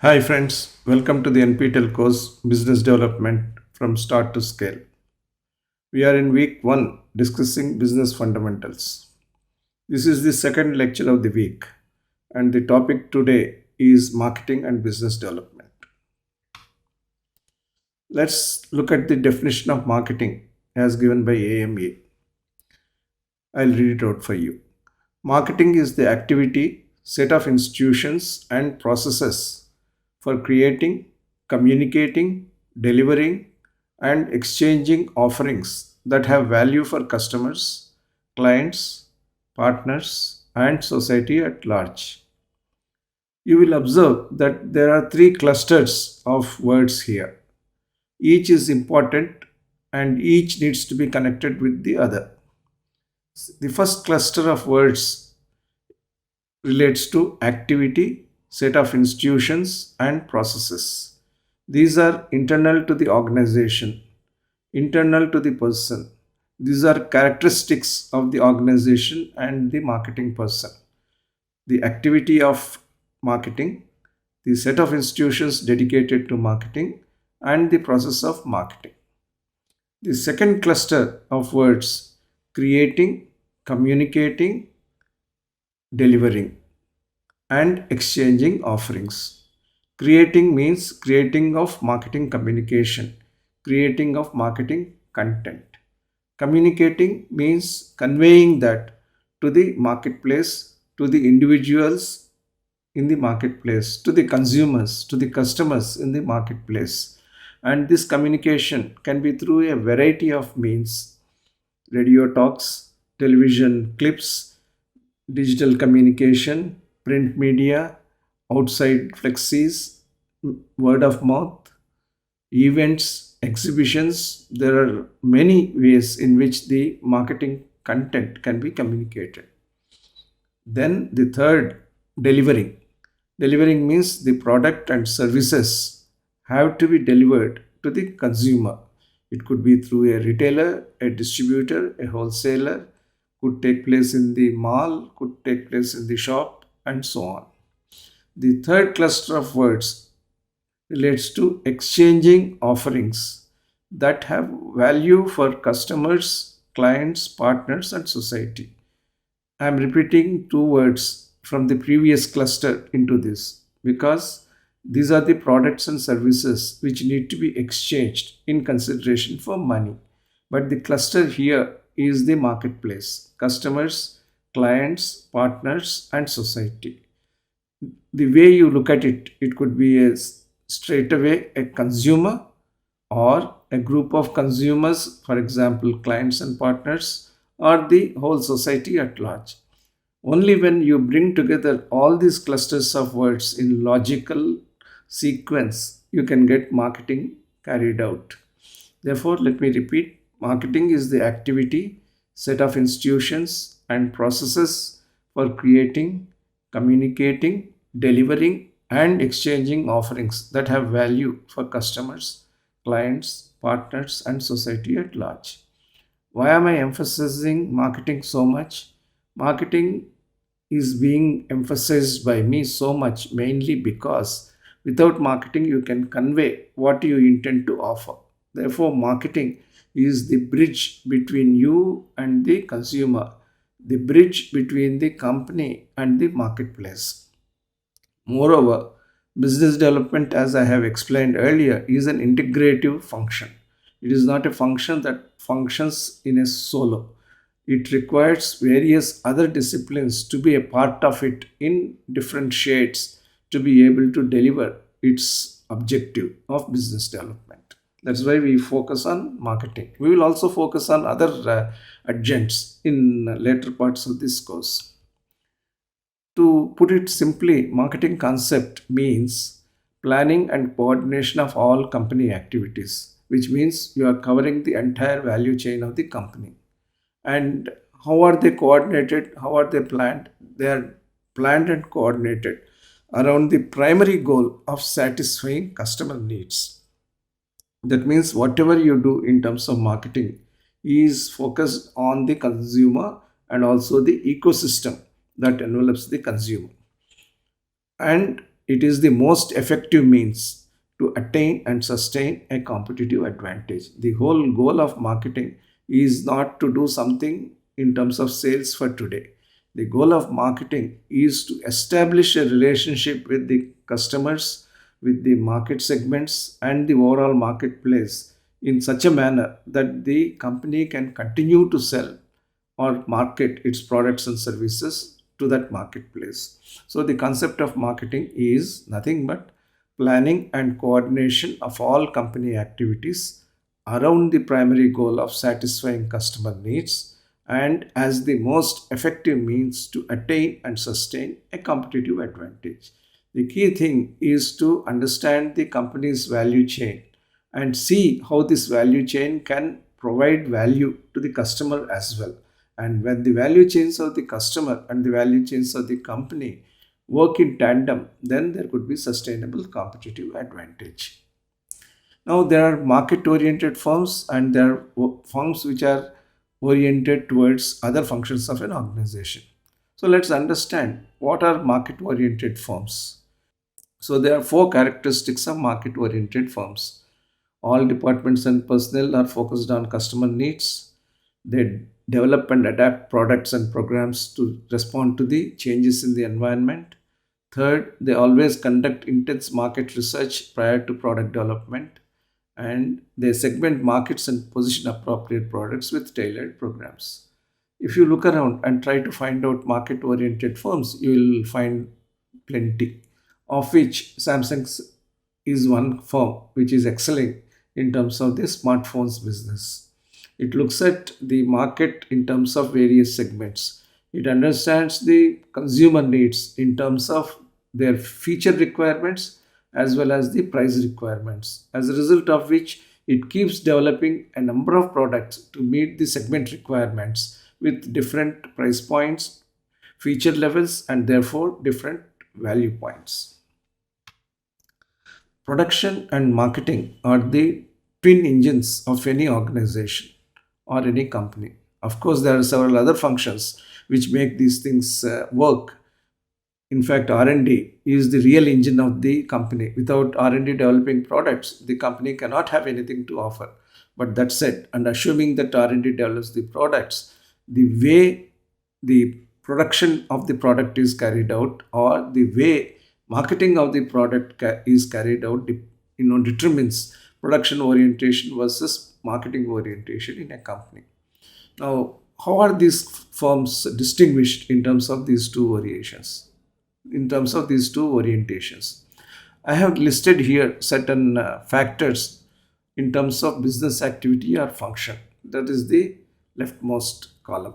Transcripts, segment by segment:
Hi friends, welcome to the NPTEL course Business Development from Start to Scale. We are in week 1 discussing business fundamentals. This is the second lecture of the week and the topic today is marketing and business development. Let's look at the definition of marketing as given by AMA. I'll read it out for you. Marketing is the activity, set of institutions and processes for creating, communicating, delivering, and exchanging offerings that have value for customers, clients, partners, and society at large. You will observe that there are three clusters of words here. Each is important and each needs to be connected with the other. The first cluster of words relates to activity, set of institutions, and processes. These are internal to the organization, internal to the person. These are characteristics of the organization and the marketing person. The activity of marketing, the set of institutions dedicated to marketing, and the process of marketing. The second cluster of words creating, communicating, delivering, and exchanging offerings. Creating means creating of marketing communication, creating of marketing content. Communicating means conveying that to the marketplace, to the individuals in the marketplace, to the consumers, to the customers in the marketplace. And this communication can be through a variety of means: radio talks, television clips, digital communication, print media, outside flexis, word of mouth, events, exhibitions. There are many ways in which the marketing content can be communicated. Then the third, delivering. Delivering means the product and services have to be delivered to the consumer. It could be through a retailer, a distributor, a wholesaler, could take place in the mall, could take place in the shop, and so on. The third cluster of words relates to exchanging offerings that have value for customers, clients, partners, and society. I am repeating two words from the previous cluster into this because these are the products and services which need to be exchanged in consideration for money. But the cluster here is the marketplace, customers, clients, partners, and society. The way you look at it, it could be straight away a consumer or a group of consumers, for example, clients and partners, or the whole society at large. Only when you bring together all these clusters of words in logical sequence, you can get marketing carried out. Therefore, let me repeat, marketing is the activity, set of institutions, and processes for creating, communicating, delivering, and exchanging offerings that have value for customers, clients, partners, and society at large. Why am I emphasizing marketing so much? Marketing is being emphasized by me so much mainly because without marketing you can convey what you intend to offer. Therefore, marketing is the bridge between you and the consumer, the bridge between the company and the marketplace. Moreover, business development, as I have explained earlier, is an integrative function. It is not a function that functions in a solo. It requires various other disciplines to be a part of it in different shades to be able to deliver its objective of business development. That's why we focus on marketing. We will also focus on other adjuncts in later parts of this course. To put it simply, marketing concept means planning and coordination of all company activities, which means you are covering the entire value chain of the company. And how are they coordinated? How are they planned? They are planned and coordinated around the primary goal of satisfying customer needs. That means whatever you do in terms of marketing is focused on the consumer and also the ecosystem that envelops the consumer. And it is the most effective means to attain and sustain a competitive advantage. The whole goal of marketing is not to do something in terms of sales for today. The goal of marketing is to establish a relationship with the customers, with the market segments, and the overall marketplace in such a manner that the company can continue to sell or market its products and services to that marketplace. So, the concept of marketing is nothing but planning and coordination of all company activities around the primary goal of satisfying customer needs and as the most effective means to attain and sustain a competitive advantage. The key thing is to understand the company's value chain and see how this value chain can provide value to the customer as well. And when the value chains of the customer and the value chains of the company work in tandem, then there could be sustainable competitive advantage. Now, there are market oriented firms and there are firms which are oriented towards other functions of an organization. So, let's understand what are market oriented firms. So, there are four characteristics of market oriented firms. All departments and personnel are focused on customer needs. They develop and adapt products and programs to respond to the changes in the environment. Third, they always conduct intense market research prior to product development. And they segment markets and position appropriate products with tailored programs. If you look around and try to find out market oriented firms, you will find plenty, of which Samsung is one firm which is excelling in terms of the smartphones business. It looks at the market in terms of various segments. It understands the consumer needs in terms of their feature requirements as well as the price requirements. As a result of which, it keeps developing a number of products to meet the segment requirements with different price points, feature levels, and therefore different value points. Production and marketing are the twin engines of any organization or any company. Of course, there are several other functions which make these things work. In fact, R&D is the real engine of the company. Without R&D developing products, the company cannot have anything to offer. But that said, and assuming that R&D develops the products, the way the production of the product is carried out or the way marketing of the product is carried out determines production orientation versus marketing orientation in a company. Now, how are these firms distinguished in terms of these two variations? In terms of these two orientations, I have listed here certain factors in terms of business activity or function. That is the leftmost column.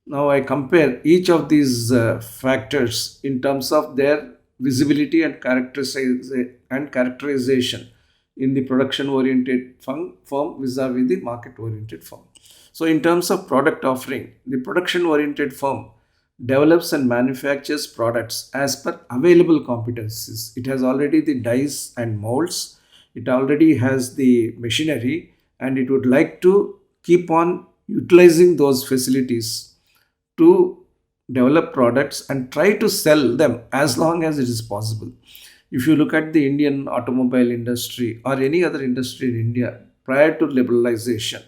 Now I compare each of these factors in terms of their visibility and characterization in the production oriented firm vis-a-vis the market oriented firm. So in terms of product offering, the production oriented firm develops and manufactures products as per available competencies. It has already the dies and molds, it already has the machinery, and it would like to keep on utilizing those facilities to develop products and try to sell them as long as it is possible. If you look at the Indian automobile industry or any other industry in India prior to liberalization,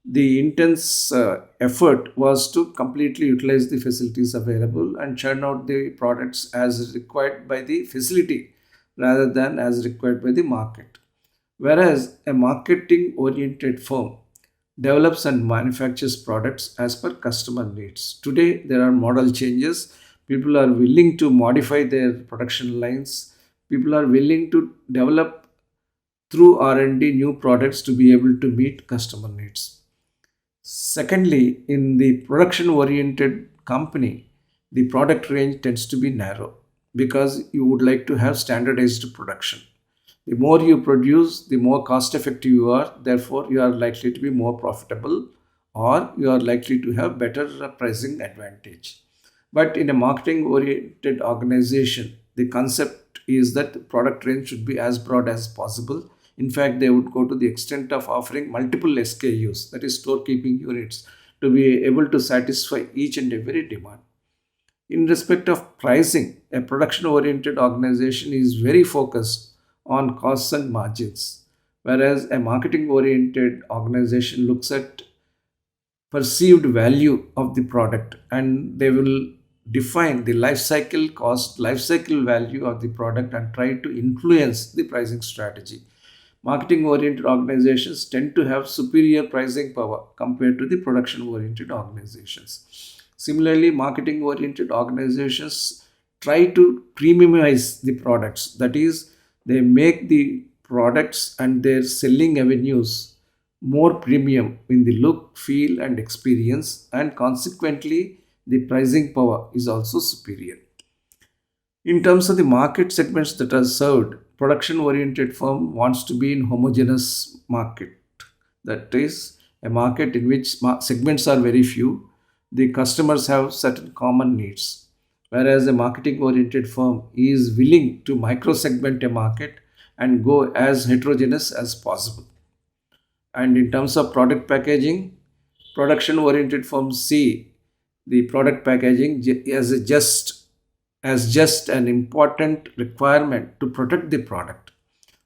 the intense effort was to completely utilize the facilities available and churn out the products as required by the facility rather than as required by the market. Whereas a marketing oriented firm develops and manufactures products as per customer needs. Today, there are model changes. People are willing to modify their production lines. People are willing to develop through R&D new products to be able to meet customer needs. Secondly, in the production oriented company, the product range tends to be narrow because you would like to have standardized production. The more you produce, the more cost effective you are, therefore, you are likely to be more profitable or you are likely to have better pricing advantage. But in a marketing oriented organization, the concept is that the product range should be as broad as possible. In fact, they would go to the extent of offering multiple SKUs, that is, store keeping units, to be able to satisfy each and every demand. In respect of pricing, a production oriented organization is very focused on costs and margins, whereas a marketing oriented organization looks at perceived value of the product, and they will define the life cycle cost, life cycle value of the product, and try to influence the pricing strategy. Marketing oriented organizations tend to have superior pricing power compared to the production oriented organizations. Similarly, marketing oriented organizations try to premiumize the products, that is, they make the products and their selling avenues more premium in the look, feel, and experience, and consequently, the pricing power is also superior. In terms of the market segments that are served, production oriented firm wants to be in homogeneous market. That is a market in which segments are very few. The customers have certain common needs. Whereas a marketing oriented firm is willing to micro segment a market and go as heterogeneous as possible. And in terms of product packaging, production oriented firms see the product packaging as just an important requirement to protect the product,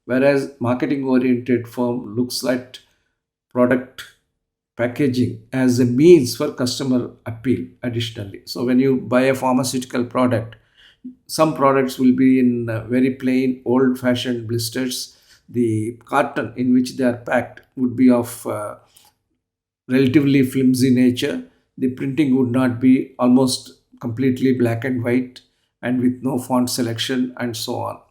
whereas marketing oriented firm looks at product packaging as a means for customer appeal additionally. So when you buy a pharmaceutical product, some products will be in very plain old fashioned blisters. The carton in which they are packed would be of relatively flimsy nature. The printing would not be almost completely black and white and with no font selection and so on.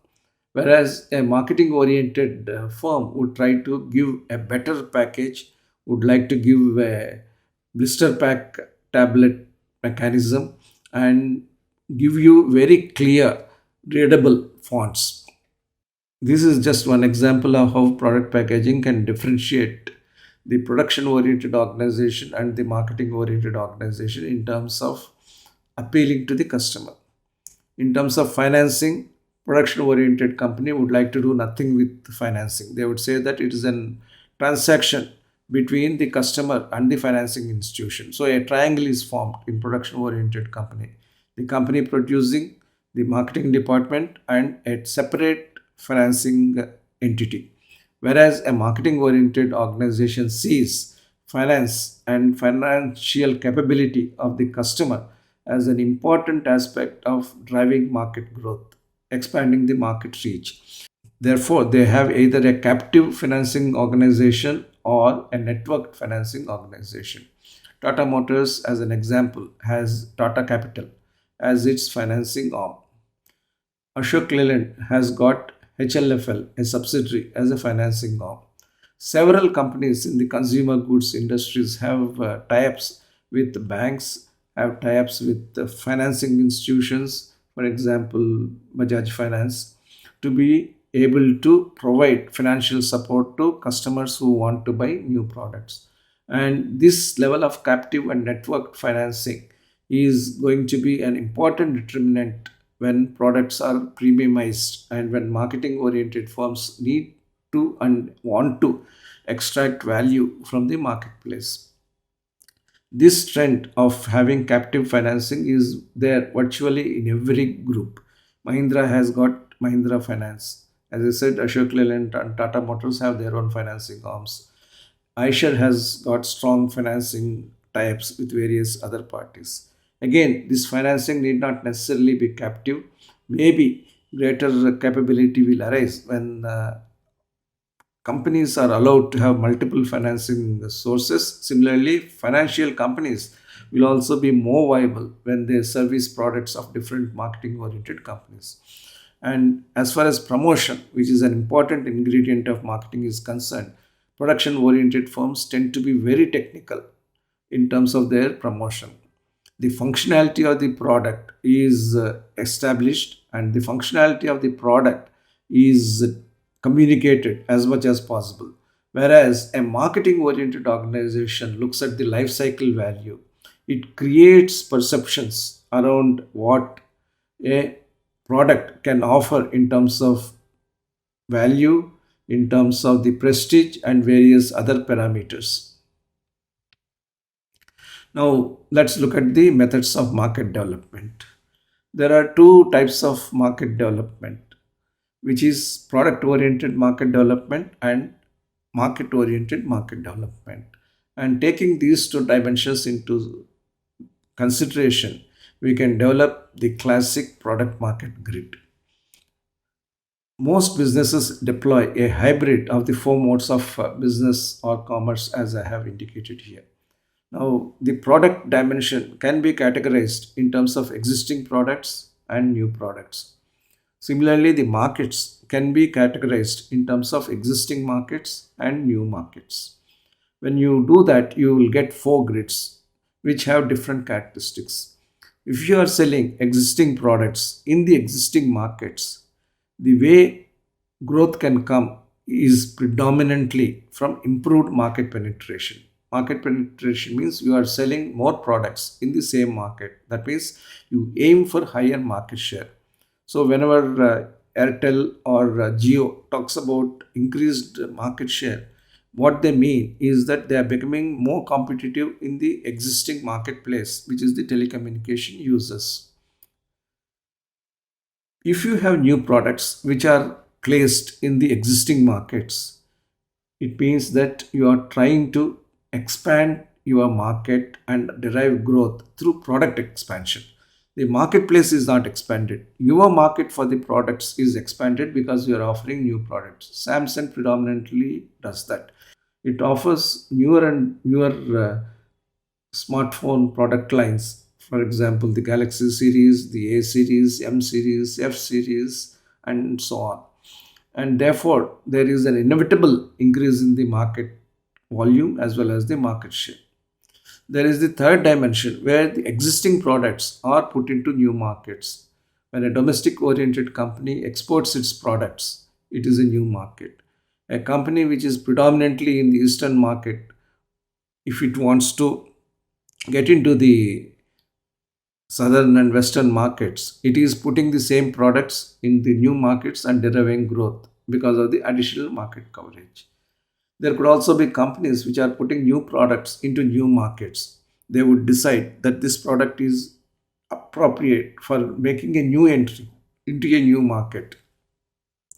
Whereas a marketing oriented firm would try to give a better package, would like to give a blister pack tablet mechanism and give you very clear, readable fonts. This is just one example of how product packaging can differentiate the production oriented organization and the marketing oriented organization in terms of appealing to the customer. In terms of financing, production oriented company would like to do nothing with financing. They would say that it is an transaction between the customer and the financing institution. So a triangle is formed in production oriented company. The company producing, the marketing department, and a separate financing entity. Whereas a marketing oriented organization sees finance and financial capability of the customer as an important aspect of driving market growth, expanding the market reach. Therefore, they have either a captive financing organization or a networked financing organization. Tata Motors, as an example, has Tata Capital as its financing arm. Ashok Leyland has got HLFL, a subsidiary, as a financing arm. Several companies in the consumer goods industries have tie-ups with banks, have tie-ups with financing institutions, for example, Bajaj Finance, to be able to provide financial support to customers who want to buy new products. And this level of captive and networked financing is going to be an important determinant when products are premiumized and when marketing oriented firms need to and want to extract value from the marketplace. This trend of having captive financing is there virtually in every group. Mahindra has got Mahindra Finance. As I said, Ashok Leyland and Tata Motors have their own financing arms. Eicher has got strong financing tie-ups with various other parties. Again, this financing need not necessarily be captive. Maybe greater capability will arise when companies are allowed to have multiple financing sources. Similarly, financial companies will also be more viable when they service products of different marketing oriented companies. And as far as promotion, which is an important ingredient of marketing, is concerned, production oriented firms tend to be very technical in terms of their promotion. The functionality of the product is established, and the functionality of the product is communicated as much as possible. Whereas a marketing oriented organization looks at the life cycle value, it creates perceptions around what a product can offer in terms of value, in terms of the prestige, and various other parameters. Now, let's look at the methods of market development. There are two types of market development, which is product oriented market development and market oriented market development. And taking these two dimensions into consideration, we can develop the classic product market grid. Most businesses deploy a hybrid of the four modes of business or commerce, as I have indicated here. Now, the product dimension can be categorized in terms of existing products and new products. Similarly, the markets can be categorized in terms of existing markets and new markets. When you do that, you will get four grids which have different characteristics. If you are selling existing products in the existing markets, the way growth can come is predominantly from improved market penetration. Market penetration means you are selling more products in the same market. That means you aim for higher market share. So whenever Airtel or Geo talks about increased market share, what they mean is that they are becoming more competitive in the existing marketplace, which is the telecommunication users. If you have new products which are placed in the existing markets, it means that you are trying to expand your market and derive growth through product expansion. The marketplace is not expanded. Your market for the products is expanded because you are offering new products. Samsung predominantly does that. It offers newer and newer smartphone product lines. For example, the Galaxy series, the A series, M series, F series, and so on. And therefore, there is an inevitable increase in the market volume as well as the market share. There is the third dimension where the existing products are put into new markets. When a domestic oriented company exports its products, it is a new market. A company which is predominantly in the eastern market, if it wants to get into the southern and western markets, it is putting the same products in the new markets and deriving growth because of the additional market coverage. There could also be companies which are putting new products into new markets. They would decide that this product is appropriate for making a new entry into a new market.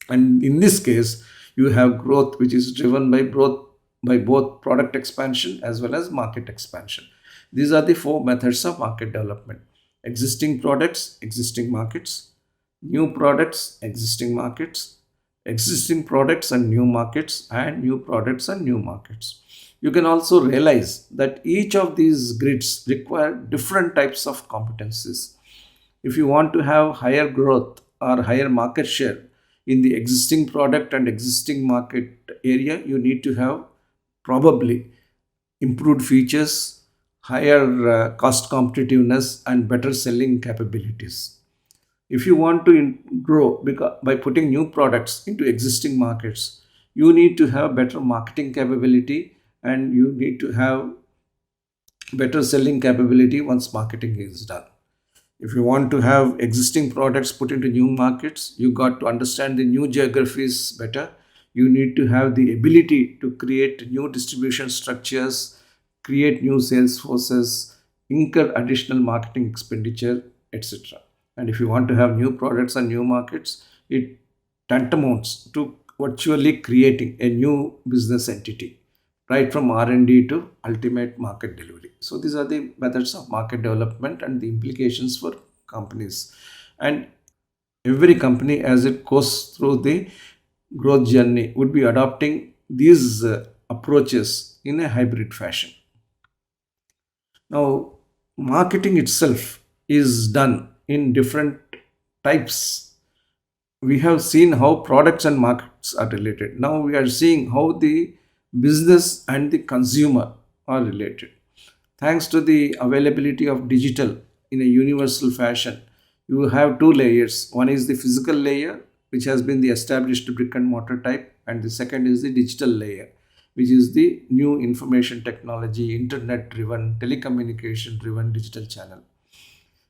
And in this case, you have growth which is driven by both product expansion as well as market expansion. These are the four methods of market development: existing products, existing markets; new products, existing markets; existing products and new markets; and new products and new markets. You can also realize that each of these grids require different types of competencies. If you want to have higher growth or higher market share in the existing product and existing market area, you need to have probably improved features, higher cost competitiveness, and better selling capabilities. If you want to grow by putting new products into existing markets, you need to have better marketing capability and you need to have better selling capability once marketing is done. If you want to have existing products put into new markets, you got to understand the new geographies better. You need to have the ability to create new distribution structures, create new sales forces, incur additional marketing expenditure, etc. And if you want to have new products and new markets, it tantamounts to virtually creating a new business entity, right from R&D to ultimate market delivery. So these are the methods of market development and the implications for companies. And every company, as it goes through the growth journey, would be adopting these approaches in a hybrid fashion. Now, marketing itself is done in different types. We have seen how products and markets are related. Now we are seeing how the business and the consumer are related. Thanks to the availability of digital in a universal fashion, you have two layers. One is the physical layer, which has been the established brick and mortar type, and the second is the digital layer, which is the new information technology, internet driven, telecommunication driven digital channel.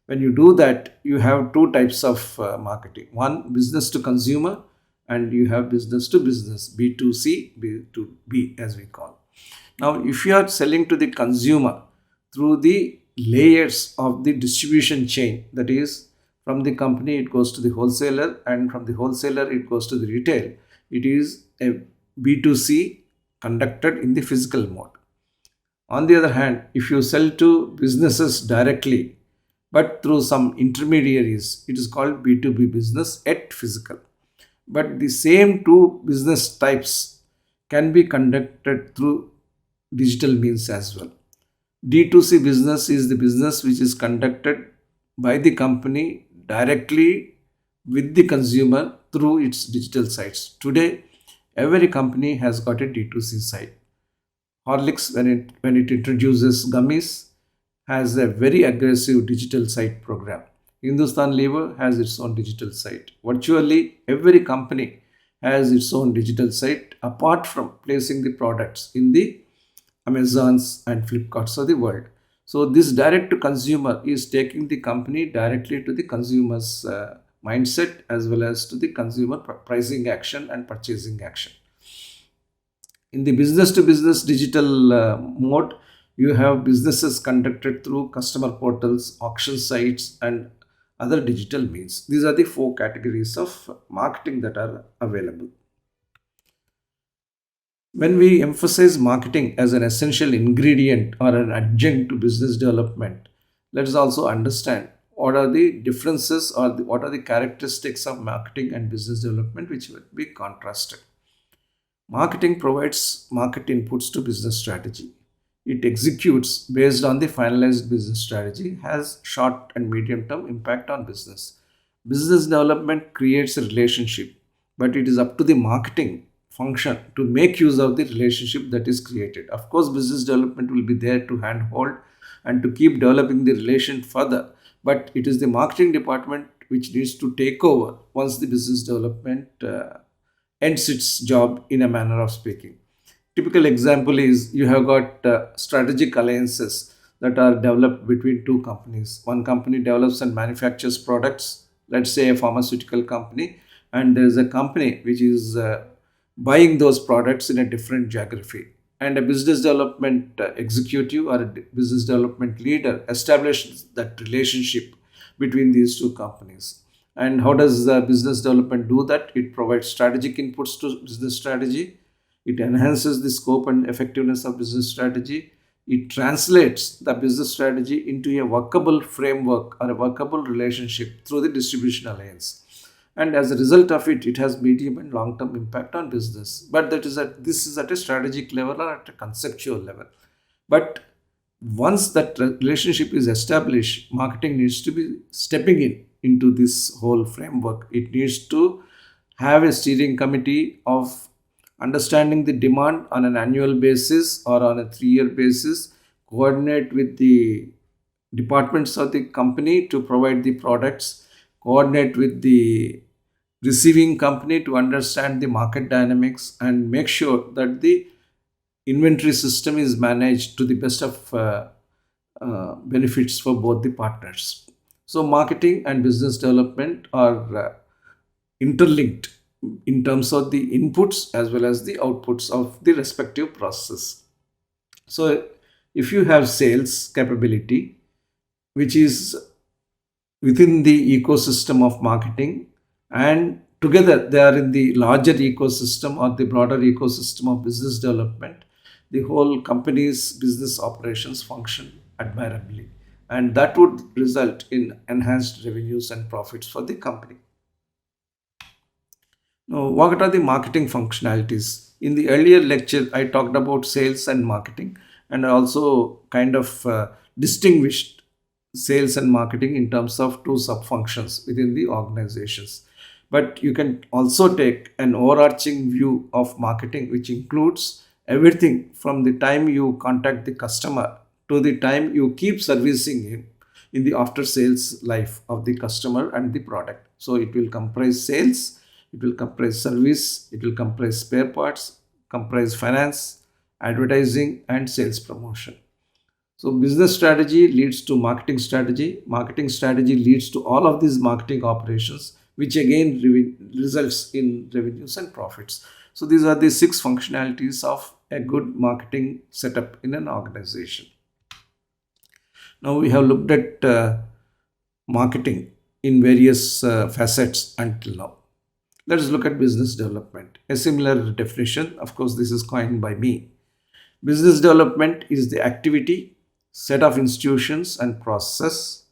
When you do that, you have two types of marketing: one, business to consumer, and you have business to business, B2C, B2B, as we call. Now, if you are selling to the consumer through the layers of the distribution chain, that is From the company, it goes to the wholesaler, and from the wholesaler, it goes to the retail. It is a B2C conducted in the physical mode. On the other hand, if you sell to businesses directly, but through some intermediaries, it is called B2B business at physical. But the same two business types can be conducted through digital means as well. D2C business is the business which is conducted by the company directly with the consumer through its digital sites. Today, every company has got a D2C site. Horlicks, when it introduces gummies, has a very aggressive digital site program. Hindustan Lever has its own digital site. Virtually every company has its own digital site apart from placing the products in the Amazons and Flipkarts of the world. So this direct to consumer is taking the company directly to the consumer's mindset as well as to the consumer pricing action and purchasing action. In the business to business digital mode, you have businesses conducted through customer portals, auction sites, and other digital means. These are the four categories of marketing that are available. When we emphasize marketing as an essential ingredient or an adjunct to business development, let us also understand what are the differences or what are the characteristics of marketing and business development which will be contrasted. Marketing provides market inputs to business strategy. It executes based on the finalized business strategy, has short and medium term impact on business. Business development creates a relationship, but it is up to the marketing function to make use of the relationship that is created. Of course, business development will be there to handhold and to keep developing the relation further, but it is the marketing department which needs to take over once the business development ends its job, in a manner of speaking. Typical example is you have got strategic alliances that are developed between two companies. One company develops and manufactures products, let's say a pharmaceutical company, and there is a company which is buying those products in a different geography. And a business development executive or a business development leader establishes that relationship between these two companies. And how does business development do that? It provides strategic inputs to business strategy. It enhances the scope and effectiveness of business strategy. It translates the business strategy into a workable framework or a workable relationship through the distribution alliance. And as a result of it, it has medium and long term impact on business. But this is at a strategic level or at a conceptual level. But once that relationship is established, marketing needs to be stepping in into this whole framework. It needs to have a steering committee of understanding the demand on an annual basis or on a 3-year basis, coordinate with the departments of the company to provide the products, coordinate with the receiving company to understand the market dynamics, and make sure that the inventory system is managed to the best of benefits for both the partners. So, marketing and business development are interlinked in terms of the inputs as well as the outputs of the respective process. So, if you have sales capability, which is within the ecosystem of marketing, and together they are in the larger ecosystem or the broader ecosystem of business development, the whole company's business operations function admirably, and that would result in enhanced revenues and profits for the company. Now, what are the marketing functionalities? In the earlier lecture, I talked about sales and marketing, and I also kind of distinguished sales and marketing in terms of two sub functions within the organizations. But you can also take an overarching view of marketing, which includes everything from the time you contact the customer to the time you keep servicing him in the after sales life of the customer and the product. So it will comprise sales, it will comprise service, it will comprise spare parts, comprise finance, advertising, and sales promotion. So business strategy leads to marketing strategy leads to all of these marketing operations, which again results in revenues and profits. So these are the six functionalities of a good marketing setup in an organization. Now we have looked at marketing. in various facets until now. Let us look at business development. A similar definition, of course, this is coined by me. Business development is the activity, set of institutions and process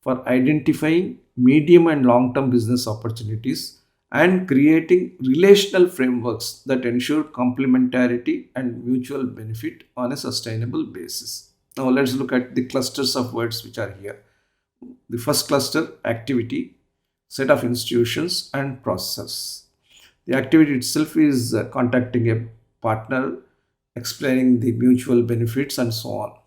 for identifying medium and long term business opportunities and creating relational frameworks that ensure complementarity and mutual benefit on a sustainable basis. Now, let's look at the clusters of words which are here. The first cluster, activity, set of institutions and process. The activity itself is contacting a partner, explaining the mutual benefits and so on.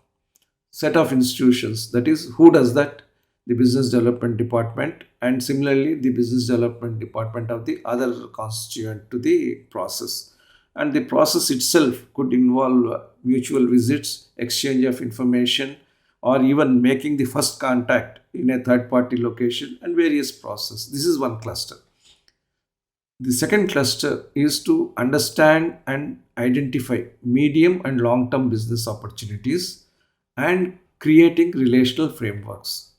Set of institutions, that is, who does that? The business development department, and similarly the business development department of the other constituent to the process. And the process itself could involve mutual visits, exchange of information, or even making the first contact in a third party location, and various process. This is one cluster. The second cluster is to understand and identify medium and long term business opportunities and creating relational frameworks.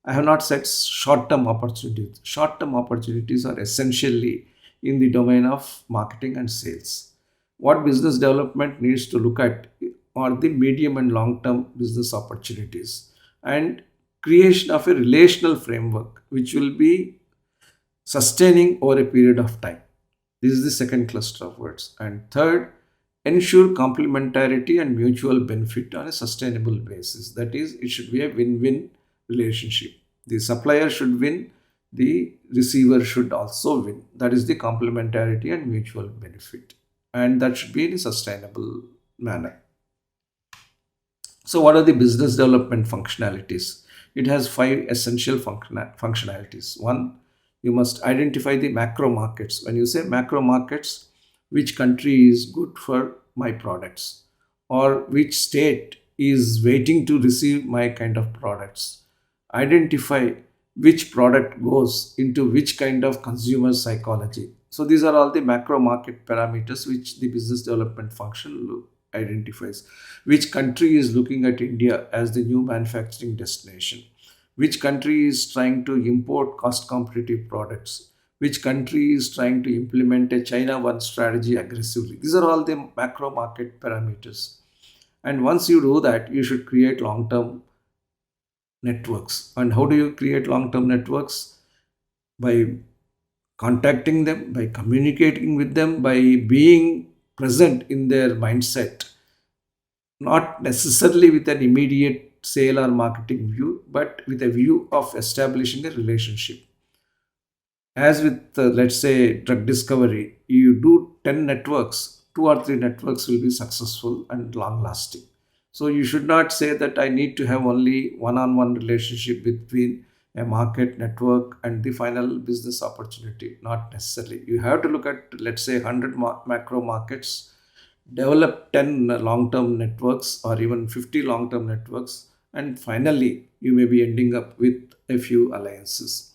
I have not said short term opportunities. Short term opportunities are essentially in the domain of marketing and sales. What business development needs to look at are the medium and long term business opportunities and creation of a relational framework which will be sustaining over a period of time. This is the second cluster of words. And third, ensure complementarity and mutual benefit on a sustainable basis. That is, it should be a win win relationship. The supplier should win, the receiver should also win. That is the complementarity and mutual benefit. And that should be in a sustainable manner. So, what are the business development functionalities? It has five essential functionalities. One, you must identify the macro markets. When you say macro markets, which country is good for my products, or which state is waiting to receive my kind of products. Identify which product goes into which kind of consumer psychology. So these are all the macro market parameters which the business development function identifies. Which country is looking at India as the new manufacturing destination? Which country is trying to import cost competitive products? Which country is trying to implement a China one strategy aggressively? These are all the macro market parameters. And once you do that, you should create long term networks. And how do you create long term networks? By contacting them, by communicating with them, by being present in their mindset, not necessarily with an immediate sale or marketing view, but with a view of establishing a relationship. As with, let's say, drug discovery, you do 10 networks, two or three networks will be successful and long lasting. So you should not say that I need to have only one on one relationship between a market network and the final business opportunity. Not necessarily. You have to look at, let's say, 100 macro markets, develop 10 long term networks or even 50 long term networks, and finally, you may be ending up with a few alliances.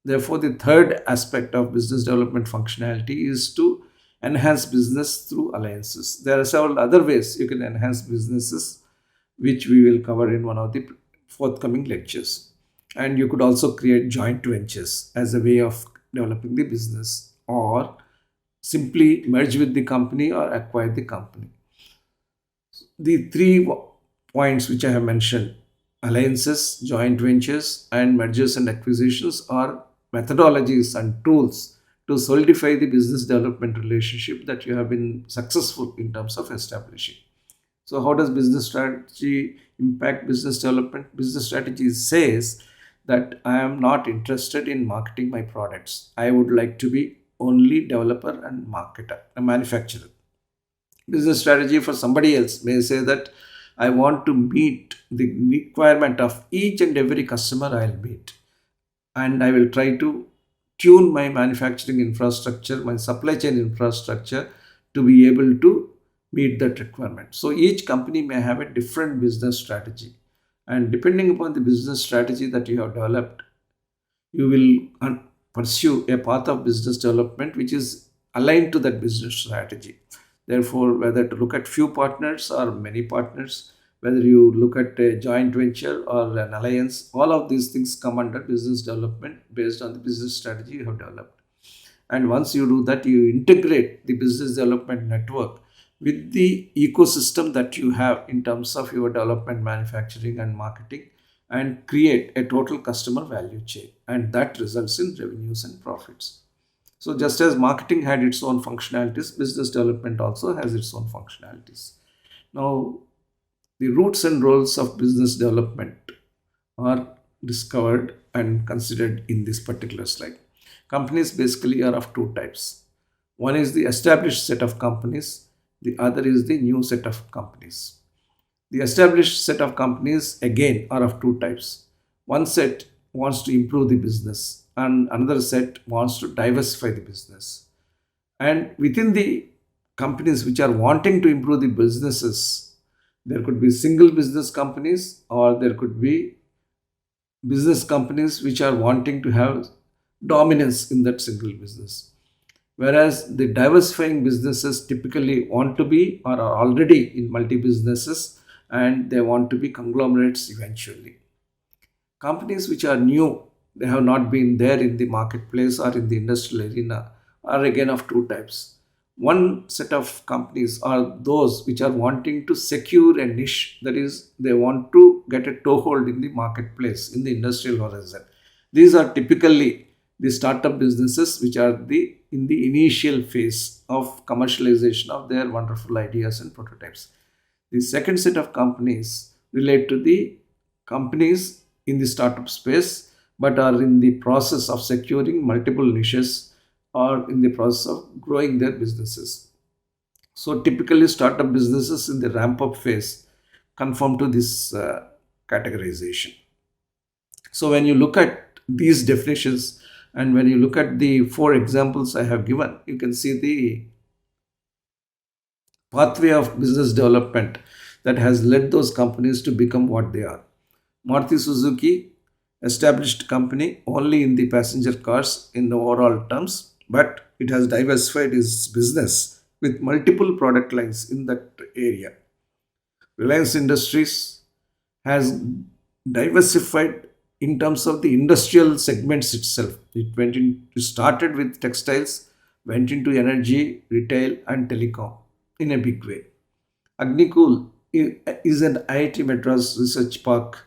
Therefore, the third aspect of business development functionality is to enhance business through alliances. There are several other ways you can enhance businesses, which we will cover in one of the forthcoming lectures. And you could also create joint ventures as a way of developing the business, or simply merge with the company or acquire the company. The three points which I have mentioned, alliances, joint ventures, and mergers and acquisitions, are methodologies and tools to solidify the business development relationship that you have been successful in terms of establishing. So, how does business strategy impact business development? Business strategy says that I am not interested in marketing my products. I would like to be only developer and marketer, a manufacturer. Business strategy for somebody else may say that I want to meet the requirement of each and every customer I'll meet, and I will try to tune my manufacturing infrastructure, my supply chain infrastructure to be able to meet that requirement. So each company may have a different business strategy, and depending upon the business strategy that you have developed, you will pursue a path of business development which is aligned to that business strategy. Therefore, whether to look at few partners or many partners, whether you look at a joint venture or an alliance, all of these things come under business development based on the business strategy you have developed. And once you do that, you integrate the business development network with the ecosystem that you have in terms of your development, manufacturing, and marketing, and create a total customer value chain. And that results in revenues and profits. So, just as marketing had its own functionalities, business development also has its own functionalities. Now, the roots and roles of business development are discovered and considered in this particular slide. Companies basically are of two types. One is the established set of companies, the other is the new set of companies. The established set of companies again are of two types. One set wants to improve the business, and another set wants to diversify the business. And within the companies which are wanting to improve the businesses, there could be single business companies, or there could be business companies which are wanting to have dominance in that single business. Whereas the diversifying businesses typically want to be or are already in multi businesses, and they want to be conglomerates eventually. Companies which are new, they have not been there in the marketplace or in the industrial arena, are again of two types. One set of companies are those which are wanting to secure a niche, that is, they want to get a toehold in the marketplace, in the industrial horizon. These are typically the startup businesses which are the in the initial phase of commercialization of their wonderful ideas and prototypes. The second set of companies relate to the companies in the startup space but are in the process of securing multiple niches or in the process of growing their businesses. So, typically, startup businesses in the ramp up phase conform to this categorization. So, when you look at these definitions and when you look at the four examples I have given, you can see the pathway of business development that has led those companies to become what they are. Maruti Suzuki, established company only in the passenger cars in the overall terms, but it has diversified its business with multiple product lines in that area. Reliance Industries has diversified in terms of the industrial segments itself. It started with textiles, went into energy, retail, and telecom in a big way. Agnikul is an IIT Madras Research Park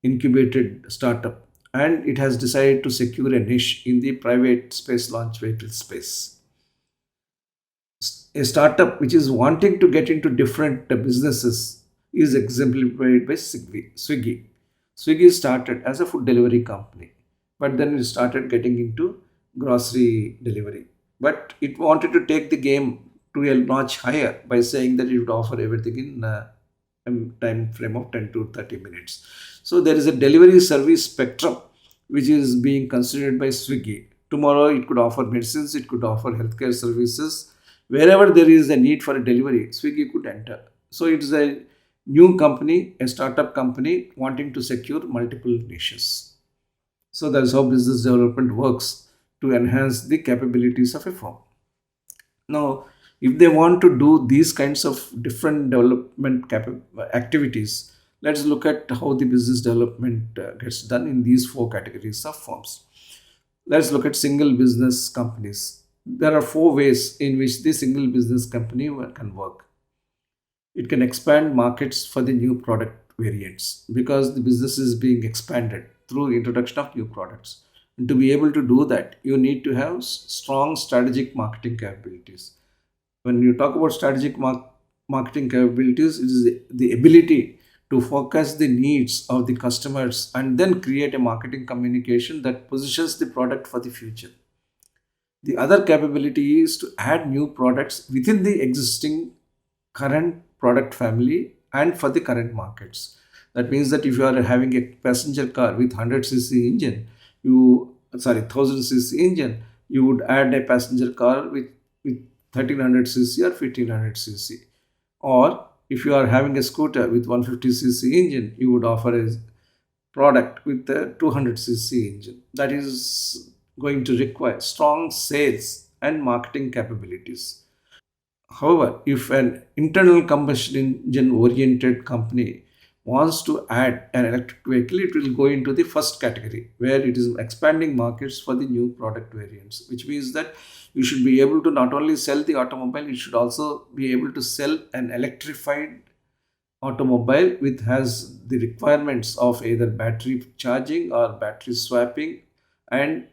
incubated startup, and it has decided to secure a niche in the private space launch vehicle space. A startup which is wanting to get into different businesses is exemplified by Swiggy. Swiggy started as a food delivery company, but then it started getting into grocery delivery. But it wanted to take the game to a notch higher by saying that it would offer everything in a time frame of 10 to 30 minutes. So there is a delivery service spectrum which is being considered by Swiggy. Tomorrow it could offer medicines, it could offer healthcare services. Wherever there is a need for a delivery, Swiggy could enter. So it is a new company, a startup company wanting to secure multiple niches. So that is how business development works to enhance the capabilities of a firm. Now, if they want to do these kinds of different development activities, let's look at how the business development gets done in these four categories of firms. Let's look at single business companies. There are four ways in which the single business company can work. It can expand markets for the new product variants because the business is being expanded through introduction of new products. And to be able to do that, you need to have strong strategic marketing capabilities. When you talk about strategic marketing capabilities, it is the ability to focus the needs of the customers and then create a marketing communication that positions the product for the future. The other capability is to add new products within the existing current product family and for the current markets. That means that if you are having a passenger car with 100 cc engine, 1000 cc engine, you would add a passenger car with 1300 cc or 1500 cc. Or if you are having a scooter with 150 cc engine, you would offer a product with a 200 cc engine. That is going to require strong sales and marketing capabilities. However, if an internal combustion engine oriented company wants to add an electric vehicle, it will go into the first category where it is expanding markets for the new product variants, which means that you should be able to not only sell the automobile, you should also be able to sell an electrified automobile which has the requirements of either battery charging or battery swapping and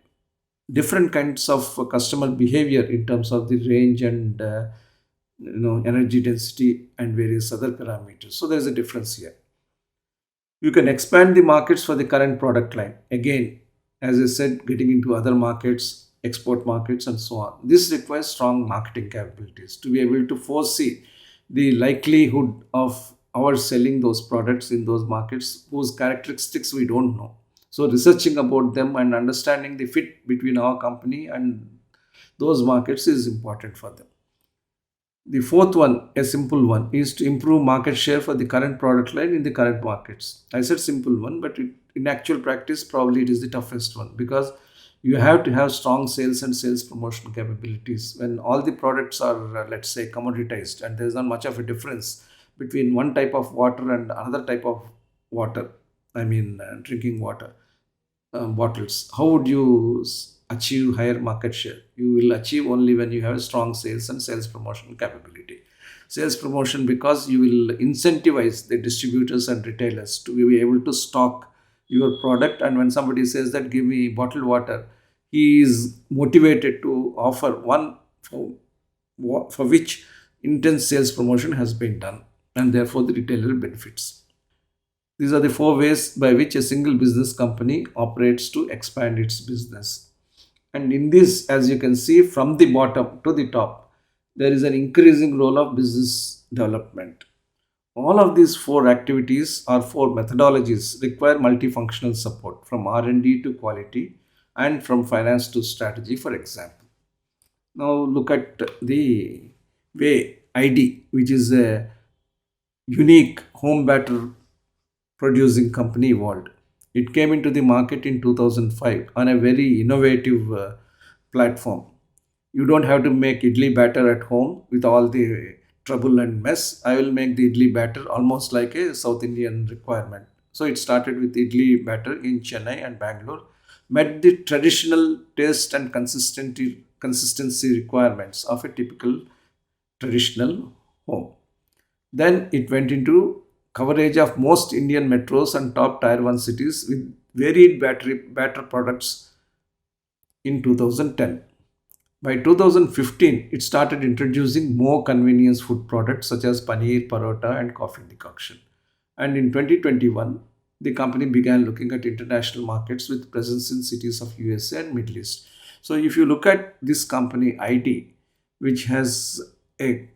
different kinds of customer behavior in terms of the range and energy density and various other parameters. So there's a difference here. You can expand the markets for the current product line. Again, as I said, getting into other markets, export markets, and so on. This requires strong marketing capabilities to be able to foresee the likelihood of our selling those products in those markets whose characteristics we don't know. So, researching about them and understanding the fit between our company and those markets is important for them. The fourth one, a simple one, is to improve market share for the current product line in the current markets. I said simple one, but in actual practice, probably it is the toughest one because you have to have strong sales and sales promotion capabilities. When all the products are, let's say, commoditized and there's not much of a difference between one type of water and another type of water, I mean, drinking water bottles, how would you achieve higher market share? You will achieve only when you have strong sales and sales promotion capability. Sales promotion because you will incentivize the distributors and retailers to be able to stock your product, and when somebody says that give me bottled water, he is motivated to offer one for which intense sales promotion has been done, and therefore the retailer benefits. These are the four ways by which a single business company operates to expand its business. And in this, as you can see from the bottom to the top, there is an increasing role of business development. All of these four activities or four methodologies require multifunctional support from R&D to quality and from finance to strategy, for example. Now look at the way ID, which is a unique home batter producing company evolved. It came into the market in 2005 on a very innovative platform. You don't have to make idli batter at home with all the trouble and mess. I will make the idli batter almost like a South Indian requirement. So it started with idli batter in Chennai and Bangalore, met the traditional taste and consistency requirements of a typical traditional home. Then it went into coverage of most Indian metros and top tier 1 cities with varied batter products in 2010. By 2015, it started introducing more convenience food products such as paneer, parota, and coffee decoction. And in 2021, the company began looking at international markets with presence in cities of USA and Middle East. So if you look at this company ID, which has a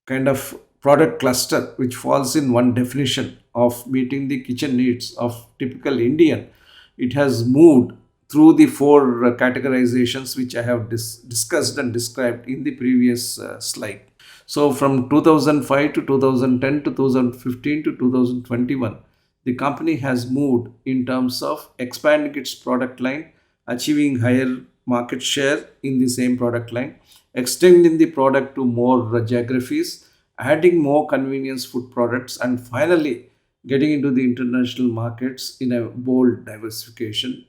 kind of product cluster which falls in one definition of meeting the kitchen needs of typical Indian, it has moved through the four categorizations which I have discussed and described in the previous slide. So from 2005 to 2010 to 2015 to 2021, the company has moved in terms of expanding its product line, achieving higher market share in the same product line, extending the product to more geographies, adding more convenience food products, and finally getting into the international markets in a bold diversification,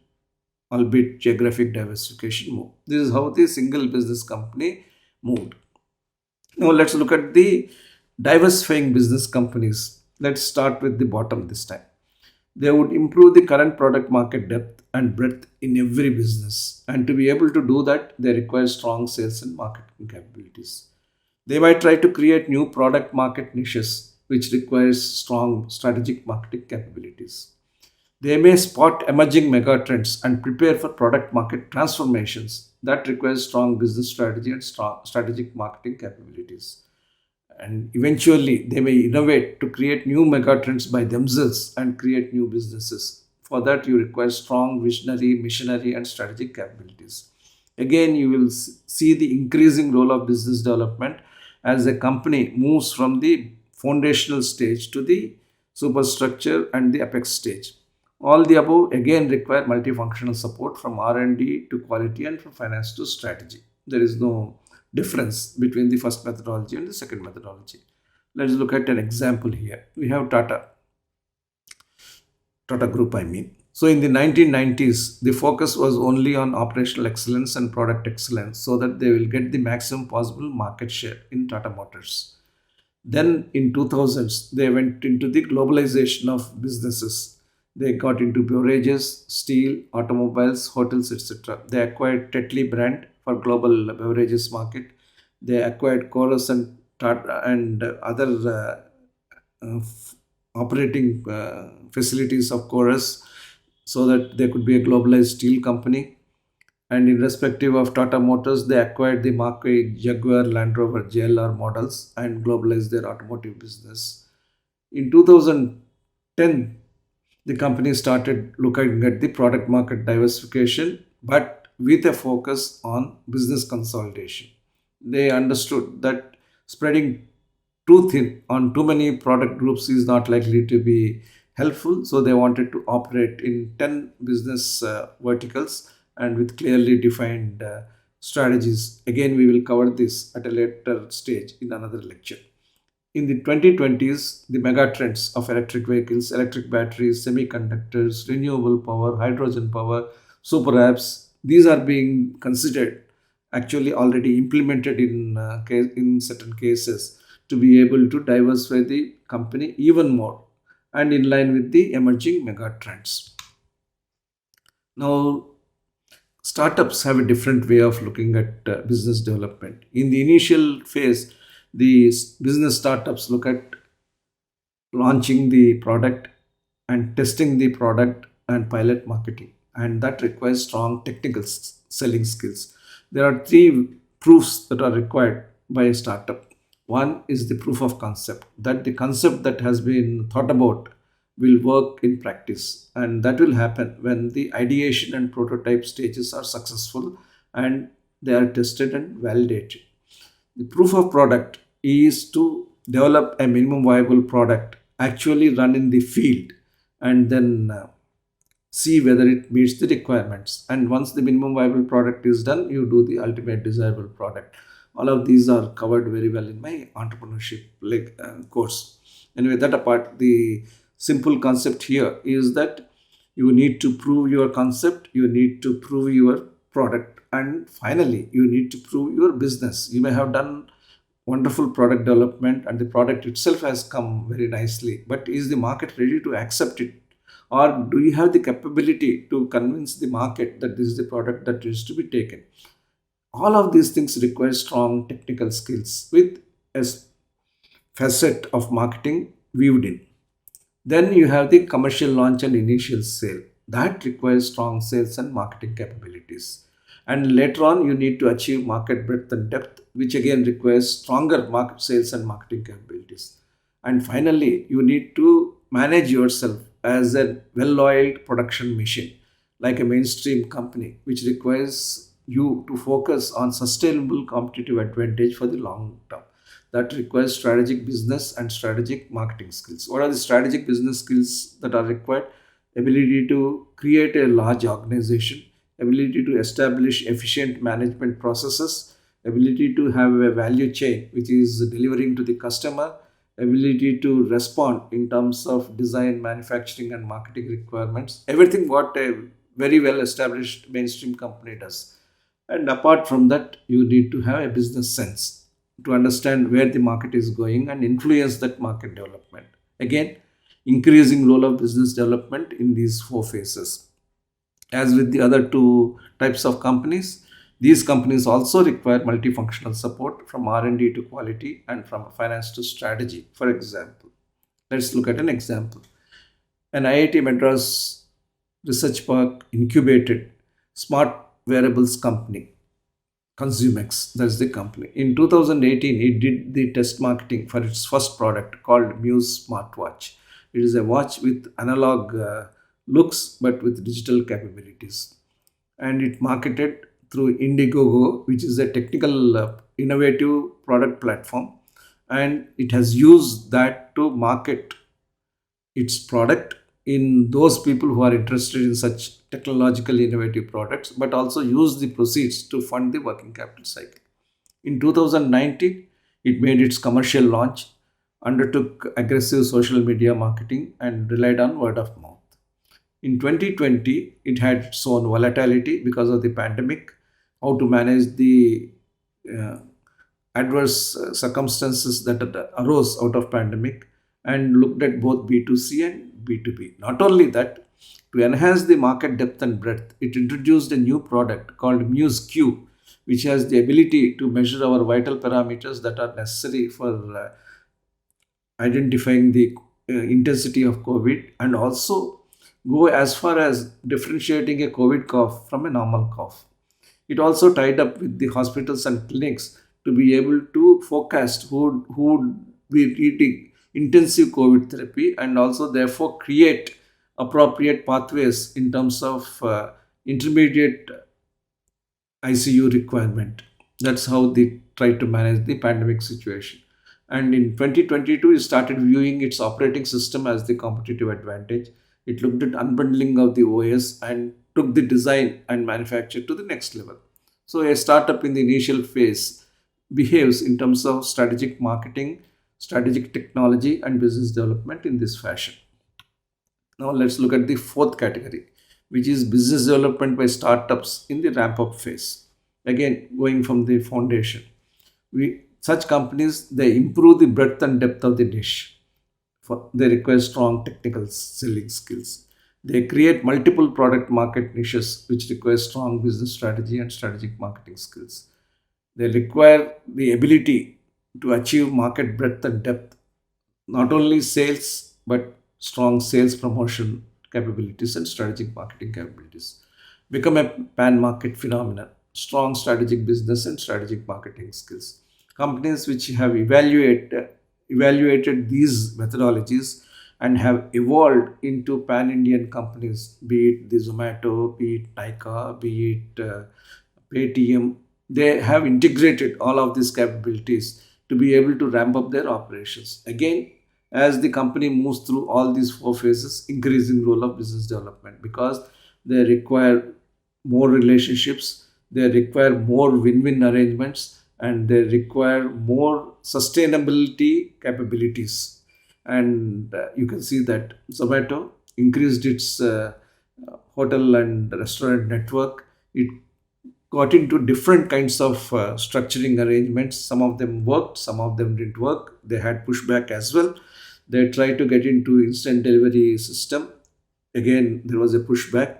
albeit geographic diversification move. This is how the single business company moved. Now let's look at the diversifying business companies. Let's start with the bottom this time. They would improve the current product market depth and breadth in every business. And to be able to do that, they require strong sales and marketing capabilities. They might try to create new product market niches, which requires strong strategic marketing capabilities. They may spot emerging megatrends and prepare for product market transformations that requires strong business strategy and strong strategic marketing capabilities. And eventually, they may innovate to create new megatrends by themselves and create new businesses. For that, you require strong visionary, missionary, and strategic capabilities. Again, you will see the increasing role of business development as a company moves from the foundational stage to the superstructure and the apex stage. All the above again require multifunctional support from R&D to quality and from finance to strategy. There is no difference between the first methodology and the second methodology. Let's look at an example here. We have Tata Group, I mean. So in the 1990s, the focus was only on operational excellence and product excellence so that they will get the maximum possible market share in Tata Motors. Then in 2000s, they went into the globalization of businesses. They got into beverages, steel, automobiles, hotels, etc. They acquired Tetley brand for global beverages market. They acquired Chorus and Tata and other operating facilities of Chorus so that they could be a globalized steel company. And in respective of Tata Motors, they acquired the Marquis, Jaguar, Land Rover, JLR models and globalized their automotive business. In 2010, the company started looking at the product market diversification, but with a focus on business consolidation. They understood that spreading too thin on too many product groups is not likely to be helpful. So they wanted to operate in 10 business verticals and with clearly defined strategies. Again, we will cover this at a later stage in another lecture. In the 2020s, the mega trends of electric vehicles, electric batteries, semiconductors, renewable power, hydrogen power, super apps, these are being considered, actually already implemented in certain cases, to be able to diversify the company even more and in line with the emerging mega trends. Now, startups have a different way of looking at business development. In the initial phase, the business startups look at launching the product and testing the product and pilot marketing, and that requires strong technical selling skills. There are three proofs that are required by a startup. One is the proof of concept, that the concept that has been thought about will work in practice, and that will happen when the ideation and prototype stages are successful and they are tested and validated. The proof of product is to develop a minimum viable product, actually run in the field, and then see whether it meets the requirements. And once the minimum viable product is done, you do the ultimate desirable product. All of these are covered very well in my entrepreneurship course. Anyway, that apart, the simple concept here is that you need to prove your concept, you need to prove your product, and finally, you need to prove your business. You may have done wonderful product development and the product itself has come very nicely, but is the market ready to accept it? Or do you have the capability to convince the market that this is the product that is to be taken? All of these things require strong technical skills with a facet of marketing weaved in. Then you have the commercial launch and initial sale. That requires strong sales and marketing capabilities. And later on, you need to achieve market breadth and depth, which again requires stronger market sales and marketing capabilities. And finally, you need to manage yourself as a well oiled production machine, like a mainstream company, which requires you to focus on sustainable competitive advantage for the long term. That requires strategic business and strategic marketing skills. What are the strategic business skills that are required? Ability to create a large organization, ability to establish efficient management processes, ability to have a value chain which is delivering to the customer, ability to respond in terms of design, manufacturing, and marketing requirements. Everything what a very well established mainstream company does. And apart from that, you need to have a business sense to understand where the market is going and influence that market development. Again, increasing role of business development in these four phases. As with the other two types of companies, these companies also require multifunctional support from R&D to quality and from finance to strategy. For example, let's look at an example. An IIT Madras Research Park incubated smart wearables company Consumex, that's the company. In 2018, it did the test marketing for its first product called Muse smartwatch. It is a watch with analog looks but with digital capabilities. And it marketed through Indiegogo, which is a technical, innovative product platform. And it has used that to market its product in those people who are interested in such technologically innovative products, but also use the proceeds to fund the working capital cycle. In 2019, it made its commercial launch, undertook aggressive social media marketing, and relied on word of mouth. In 2020, it had its own volatility because of the pandemic, how to manage the uh, adverse circumstances that arose out of pandemic, and looked at both B2C and B2B. Not only that, to enhance the market depth and breadth, it introduced a new product called Muse Q, which has the ability to measure our vital parameters that are necessary for identifying the intensity of COVID, and also go as far as differentiating a COVID cough from a normal cough. It also tied up with the hospitals and clinics to be able to forecast who would be needing intensive COVID therapy, and also therefore create appropriate pathways in terms of intermediate ICU requirement. That's how they try to manage the pandemic situation. And in 2022, it started viewing its operating system as the competitive advantage. It looked at unbundling of the OS and took the design and manufacture to the next level. So, a startup in the initial phase behaves in terms of strategic marketing, strategic technology, and business development in this fashion. Now let's look at the fourth category, which is business development by startups in the ramp up phase. Again, going from the foundation, such companies, they improve the breadth and depth of the niche. They require strong technical selling skills. They create multiple product market niches, which require strong business strategy and strategic marketing skills. They require the ability to achieve market breadth and depth, not only sales but strong sales promotion capabilities and strategic marketing capabilities. Become a pan market phenomenon, strong strategic business and strategic marketing skills. Companies which have evaluated these methodologies and have evolved into pan Indian companies, be it the Zomato, be it Nika, be it Paytm. They have integrated all of these capabilities to be able to ramp up their operations. Again, as the company moves through all these four phases, increasing role of business development, because they require more relationships, they require more win-win arrangements, and they require more sustainability capabilities. And you can see that Zomato increased its hotel and restaurant network. It got into different kinds of structuring arrangements. Some of them worked, some of them didn't work. They had pushback as well. They tried to get into instant delivery system. Again, there was a pushback,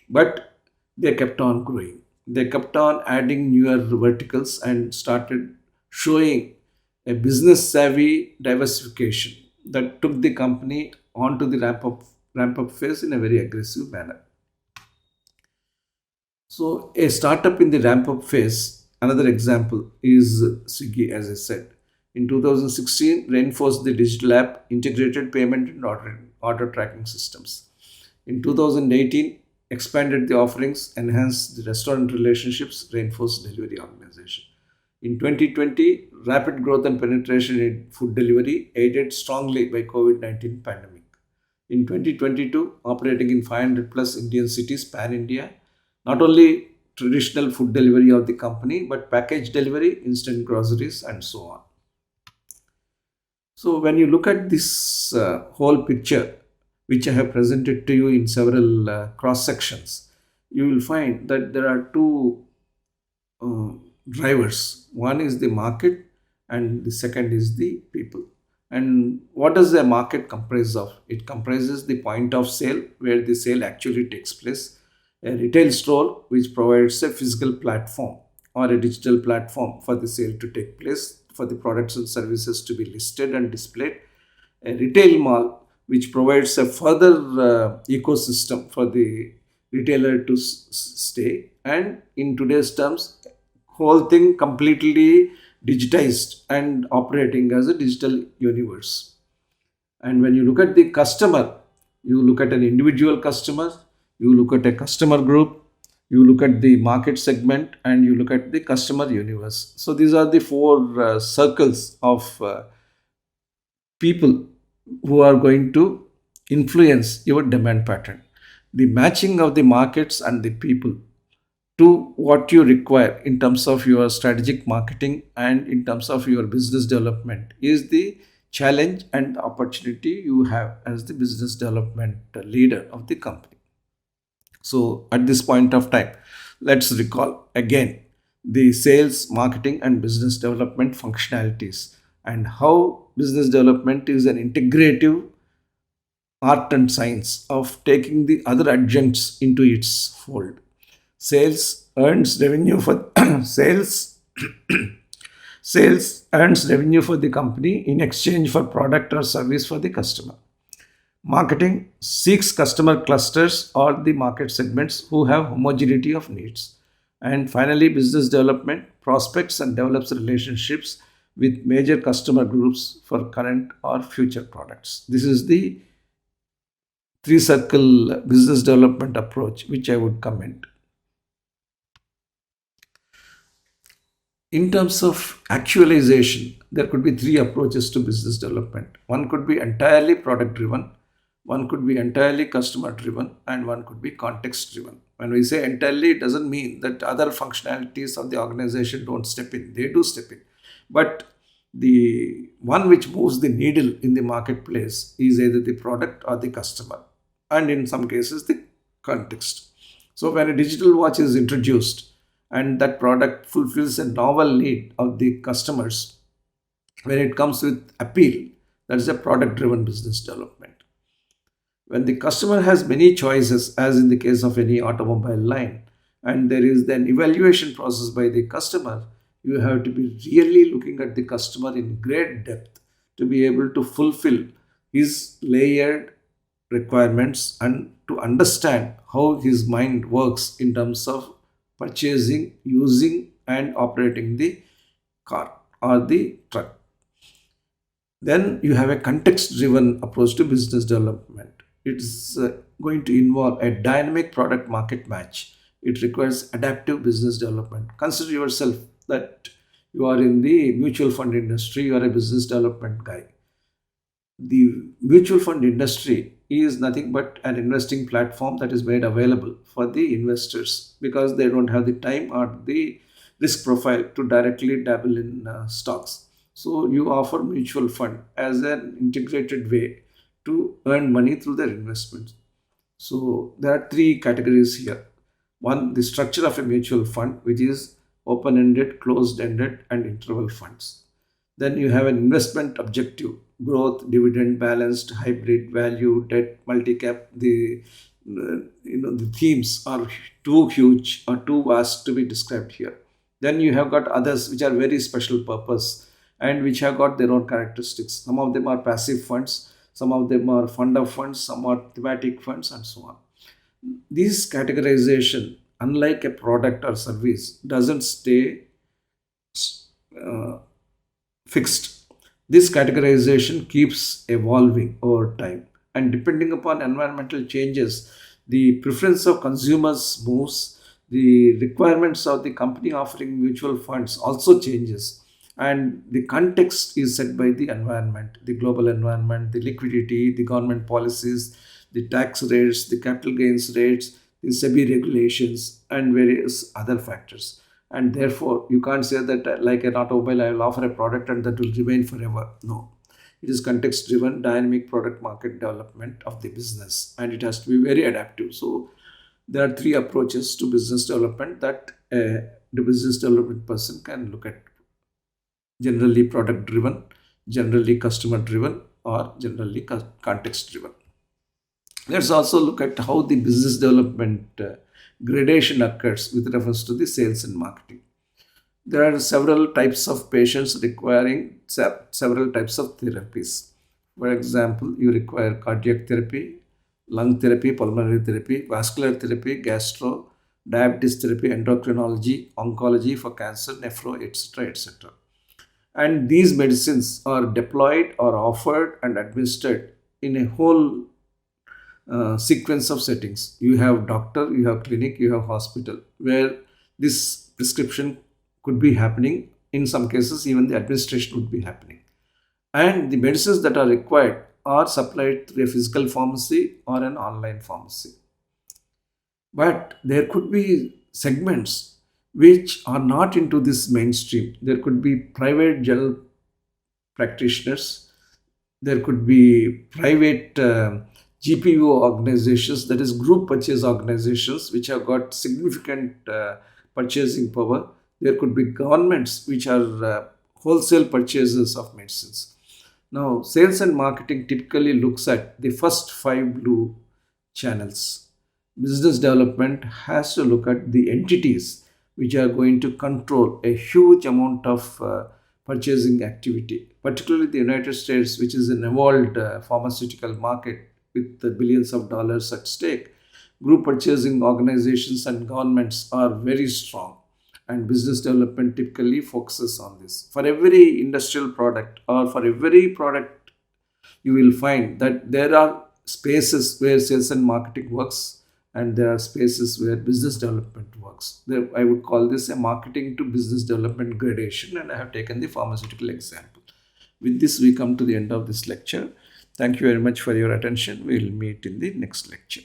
but they kept on growing. They kept on adding newer verticals and started showing a business savvy diversification that took the company onto the ramp up phase in a very aggressive manner. So, a startup in the ramp up phase, another example is Swiggy, as I said. In 2016, reinforced the digital app, integrated payment and order tracking systems. In 2018, expanded the offerings, enhanced the restaurant relationships, reinforced delivery organization. In 2020, rapid growth and penetration in food delivery, aided strongly by COVID-19 pandemic. In 2022, operating in 500 plus Indian cities pan India, not only traditional food delivery of the company, but package delivery, instant groceries, and so on. So, when you look at this whole picture, which I have presented to you in several cross sections, you will find that there are two uh, drivers. One is the market, and the second is the people. And what does the market comprise of? It comprises the point of sale where the sale actually takes place, a retail store which provides a physical platform or a digital platform for the sale to take place, for the products and services to be listed and displayed, a retail mall which provides a further ecosystem for the retailer to stay, and in today's terms, whole thing completely digitized and operating as a digital universe. And when you look at the customer, you look at an individual customer, you look at a customer group, you look at the market segment, and you look at the customer universe. So these are the four circles of people who are going to influence your demand pattern. The matching of the markets and the people to what you require in terms of your strategic marketing and in terms of your business development is the challenge and opportunity you have as the business development leader of the company. So at this point of time, let's recall again the sales, marketing, and business development functionalities and how business development is an integrative art and science of taking the other adjuncts into its fold. Sales earns revenue for sales sales earns revenue for the company in exchange for product or service for the customer. Marketing seeks customer clusters or the market segments who have homogeneity of needs. And finally, business development prospects and develops relationships with major customer groups for current or future products. This is the three circle business development approach, which I would comment. In terms of actualization, there could be three approaches to business development. One could be entirely product driven, one could be entirely customer driven, and one could be context driven. When we say entirely, it doesn't mean that other functionalities of the organization don't step in, they do step in. But the one which moves the needle in the marketplace is either the product or the customer, and in some cases, the context. So, when a digital watch is introduced, and that product fulfills a novel need of the customers, when it comes with appeal, that is a product driven business development. When the customer has many choices, as in the case of any automobile line, and there is then evaluation process by the customer, you have to be really looking at the customer in great depth to be able to fulfill his layered requirements and to understand how his mind works in terms of purchasing, using, and operating the car or the truck. Then you have a context driven approach to business development. It's going to involve a dynamic product market match. It requires adaptive business development. Consider yourself that you are in the mutual fund industry, you are a business development guy. The mutual fund industry is nothing but an investing platform that is made available for the investors because they don't have the time or the risk profile to directly dabble in stocks. So you offer mutual fund as an integrated way to earn money through their investments. So there are three categories here. One, the structure of a mutual fund, which is open-ended, closed-ended, and interval funds. Then you have an investment objective: growth, dividend, balanced, hybrid, value, debt, multi-cap. The themes are too huge or too vast to be described here. Then you have got others which are very special purpose and which have got their own characteristics. Some of them are passive funds, some of them are fund of funds, some are thematic funds, and so on. This categorization, unlike a product or service, doesn't stay uh, fixed. This categorization keeps evolving over time, and depending upon environmental changes, the preference of consumers moves, the requirements of the company offering mutual funds also changes, and the context is set by the environment, the global environment, the liquidity, the government policies, the tax rates, the capital gains rates, the SEBI regulations, and various other factors. And therefore, you can't say that like an automobile, I will offer a product and that will remain forever. No, it is context driven, dynamic product market development of the business, and it has to be very adaptive. So, there are three approaches to business development that the business development person can look at: generally product driven, generally customer driven, or generally context driven. Let's also look at how the business development gradation occurs with reference to the sales and marketing. There are several types of patients requiring several types of therapies. For example, you require cardiac therapy, lung therapy, pulmonary therapy, vascular therapy, gastro, diabetes therapy, endocrinology, oncology for cancer, nephro, etc., etc. And these medicines are deployed or offered and administered in a whole sequence of settings. You have doctor, you have clinic, you have hospital, where this prescription could be happening. In some cases, even the administration would be happening. And the medicines that are required are supplied through a physical pharmacy or an online pharmacy. But there could be segments which are not into this mainstream. There could be private general practitioners, there could be private GPO organizations, that is group purchase organizations, which have got significant purchasing power. There could be governments which are wholesale purchasers of medicines. Now, sales and marketing typically looks at the first five blue channels. Business development has to look at the entities which are going to control a huge amount of purchasing activity, particularly the United States, which is an evolved pharmaceutical market with the billions of dollars at stake. Group purchasing organizations and governments are very strong, and business development typically focuses on this. For every industrial product or for every product, you will find that there are spaces where sales and marketing works, and there are spaces where business development works. I would call this a marketing to business development gradation, and I have taken the pharmaceutical example. With this, we come to the end of this lecture. Thank you very much for your attention. We will meet in the next lecture.